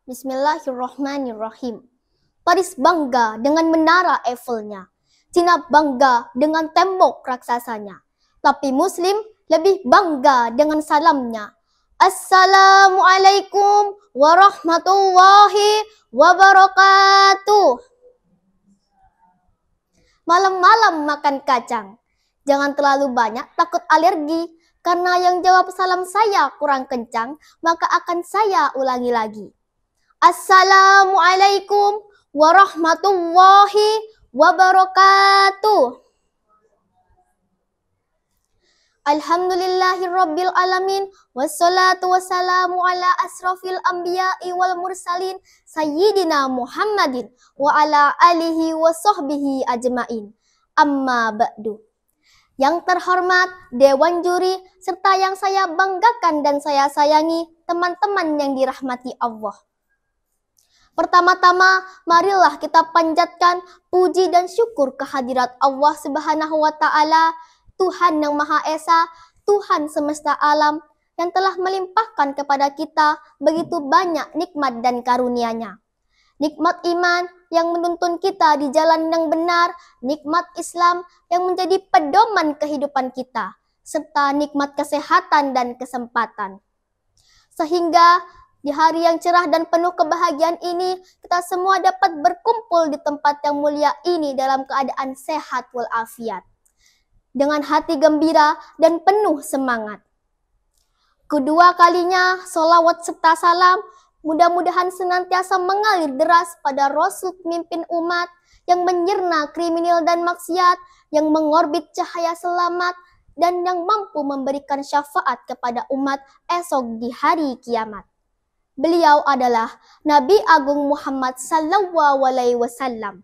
Bismillahirrahmanirrahim. Paris bangga dengan menara Eiffelnya. Cina bangga dengan tembok raksasanya. Tapi Muslim lebih bangga dengan salamnya. Assalamualaikum warahmatullahi wabarakatuh. Malam-malam makan kacang. Jangan terlalu banyak, takut alergi. Karena yang jawab salam saya kurang kencang, maka akan saya ulangi lagi. Assalamualaikum warahmatullahi wabarakatuh. Alhamdulillahirabbil alamin wassalatu wassalamu ala asrofil anbiya'i wal mursalin sayyidina Muhammadin wa ala alihi wa sahbihi ajmain. Amma ba'du. Yang terhormat Dewan Juri serta yang saya banggakan dan saya sayangi teman-teman yang dirahmati Allah. Pertama-tama, marilah kita panjatkan puji dan syukur kehadirat Allah Subhanahu wa Ta'ala, Tuhan yang Maha Esa, Tuhan semesta alam, yang telah melimpahkan kepada kita begitu banyak nikmat dan karunia-Nya. Nikmat iman yang menuntun kita di jalan yang benar, nikmat Islam yang menjadi pedoman kehidupan kita, serta nikmat kesehatan dan kesempatan. Sehingga di hari yang cerah dan penuh kebahagiaan ini, kita semua dapat berkumpul di tempat yang mulia ini dalam keadaan sehat walafiat, dengan hati gembira dan penuh semangat. Kedua kalinya, sholawat serta salam mudah-mudahan senantiasa mengalir deras pada Rasul pemimpin umat yang menyirna kriminal dan maksiat, yang mengorbit cahaya selamat, dan yang mampu memberikan syafaat kepada umat esok di hari kiamat. Beliau adalah Nabi Agung Muhammad Sallallahu Alaihi Wasallam.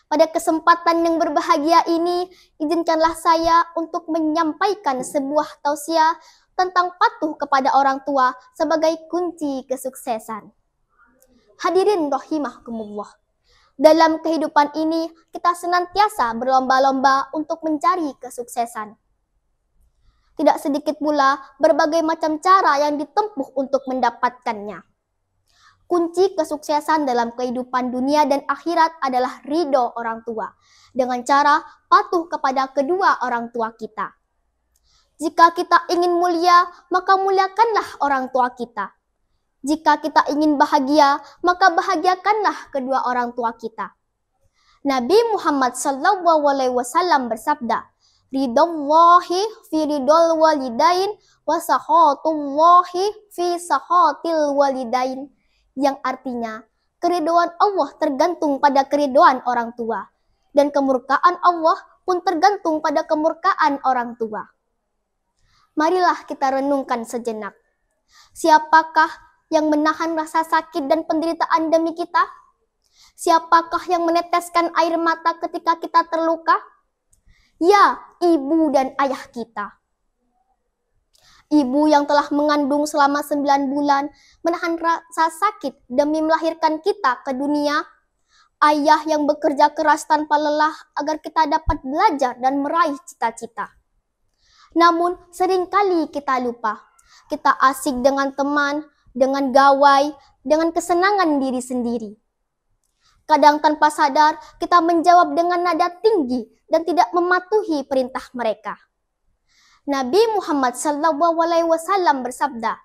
Pada kesempatan yang berbahagia ini, izinkanlah saya untuk menyampaikan sebuah tausiah tentang patuh kepada orang tua sebagai kunci kesuksesan. Hadirin rahimakumullah. Dalam kehidupan ini, kita senantiasa berlomba-lomba untuk mencari kesuksesan. Tidak sedikit pula berbagai macam cara yang ditempuh untuk mendapatkannya. Kunci kesuksesan dalam kehidupan dunia dan akhirat adalah ridho orang tua, dengan cara patuh kepada kedua orang tua kita. Jika kita ingin mulia, maka muliakanlah orang tua kita. Jika kita ingin bahagia, maka bahagiakanlah kedua orang tua kita. Nabi Muhammad SAW bersabda, Ridallahi fi ridol walidain wa sakhatullahi fi sakhatil walidain, yang artinya keridhaan Allah tergantung pada keridhaan orang tua, dan kemurkaan Allah pun tergantung pada kemurkaan orang tua. Marilah kita renungkan sejenak. Siapakah yang menahan rasa sakit dan penderitaan demi kita? Siapakah yang meneteskan air mata ketika kita terluka? Ya, ibu dan ayah kita. Ibu yang telah mengandung selama 9 bulan, menahan rasa sakit demi melahirkan kita ke dunia. Ayah yang bekerja keras tanpa lelah agar kita dapat belajar dan meraih cita-cita. Namun seringkali kita lupa. Kita asik dengan teman, dengan gawai, dengan kesenangan diri sendiri. Kadang tanpa sadar kita menjawab dengan nada tinggi dan tidak mematuhi perintah mereka. Nabi Muhammad SAW bersabda,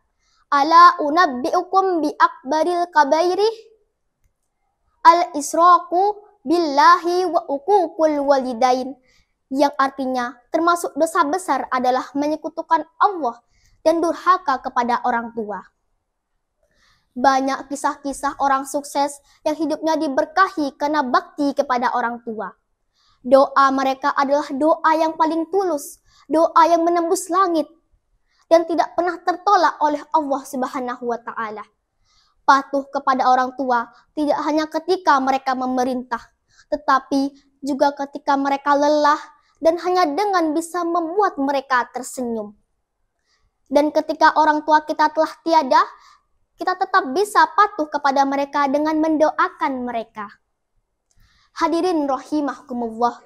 Ala unabbi'ukum bi akbaril kabairi al-israku billahi wa uququl walidain, yang artinya termasuk dosa besar adalah menyekutukan Allah dan durhaka kepada orang tua. Banyak kisah-kisah orang sukses yang hidupnya diberkahi karena bakti kepada orang tua. Doa mereka adalah doa yang paling tulus, doa yang menembus langit, dan tidak pernah tertolak oleh Allah Subhanahu wa Ta'ala. Patuh kepada orang tua tidak hanya ketika mereka memerintah, tetapi juga ketika mereka lelah dan hanya dengan bisa membuat mereka tersenyum. Dan ketika orang tua kita telah tiada, kita tetap bisa patuh kepada mereka dengan mendoakan mereka. Hadirin rahimakumullah.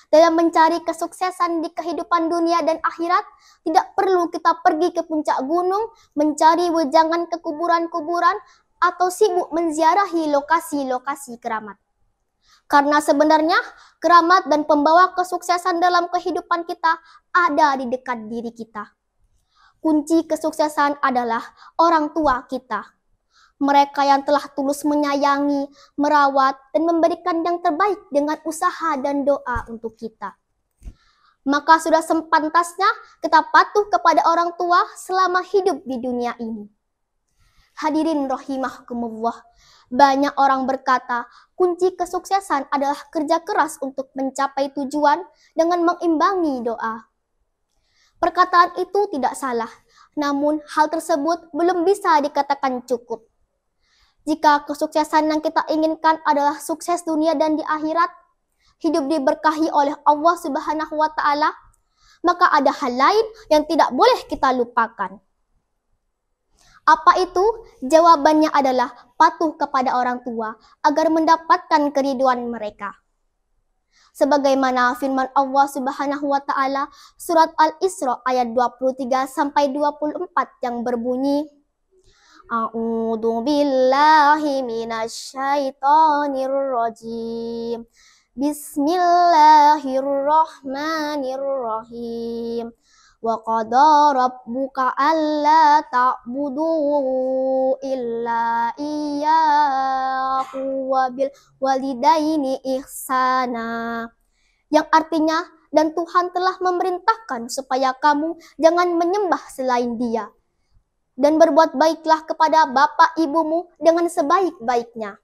Dalam mencari kesuksesan di kehidupan dunia dan akhirat, tidak perlu kita pergi ke puncak gunung, mencari wejangan ke kuburan-kuburan, atau sibuk menziarahi lokasi-lokasi keramat. Karena sebenarnya keramat dan pembawa kesuksesan dalam kehidupan kita ada di dekat diri kita. Kunci kesuksesan adalah orang tua kita. Mereka yang telah tulus menyayangi, merawat, dan memberikan yang terbaik dengan usaha dan doa untuk kita. Maka sudah sepantasnya kita patuh kepada orang tua selama hidup di dunia ini. Hadirin rahimakumullah, banyak orang berkata kunci kesuksesan adalah kerja keras untuk mencapai tujuan dengan mengimbangi doa. Perkataan itu tidak salah, namun hal tersebut belum bisa dikatakan cukup. Jika kesuksesan yang kita inginkan adalah sukses dunia dan di akhirat, hidup diberkahi oleh Allah Subhanahu wa Ta'ala, maka ada hal lain yang tidak boleh kita lupakan. Apa itu? Jawabannya adalah patuh kepada orang tua agar mendapatkan keriduan mereka. Sebagaimana firman Allah Subhanahu wa Ta'ala surat Al-Isra ayat 23 sampai 24 yang berbunyi, A'udzu billahi minasyaitonir rajim. Bismillahirrahmanirrahim. Wa qada rabbuka alla ta'budu illa iyyahu wa bil walidaini ihsana. Yang artinya, dan Tuhan telah memerintahkan supaya kamu jangan menyembah selain Dia. Dan berbuat baiklah kepada bapak ibumu dengan sebaik-baiknya.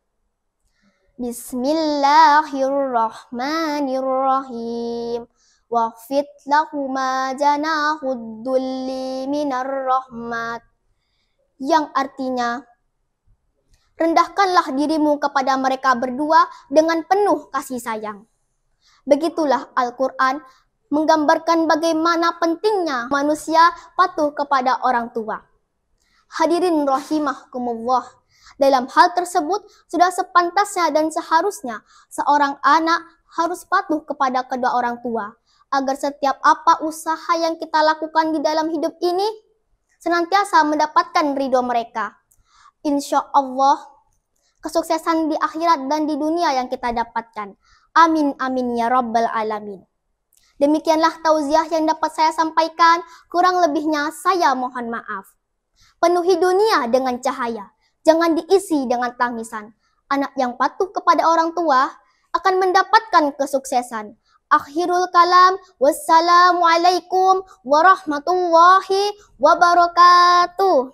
Bismillahirrahmanirrahim. Waqfid lahuma janahud dulli minar rahmat. Yang artinya, rendahkanlah dirimu kepada mereka berdua dengan penuh kasih sayang. Begitulah Al-Quran menggambarkan bagaimana pentingnya manusia patuh kepada orang tua. Hadirin rahimakumullah, dalam hal tersebut sudah sepantasnya dan seharusnya seorang anak harus patuh kepada kedua orang tua agar setiap apa usaha yang kita lakukan di dalam hidup ini senantiasa mendapatkan ridho mereka. Insya Allah kesuksesan di akhirat dan di dunia yang kita dapatkan. Amin amin ya rabbal alamin. Demikianlah tauziah yang dapat saya sampaikan, kurang lebihnya saya mohon maaf. Penuhi dunia dengan cahaya, jangan diisi dengan tangisan. Anak yang patuh kepada orang tua akan mendapatkan kesuksesan. Akhirul kalam, wassalamualaikum warahmatullahi wabarakatuh.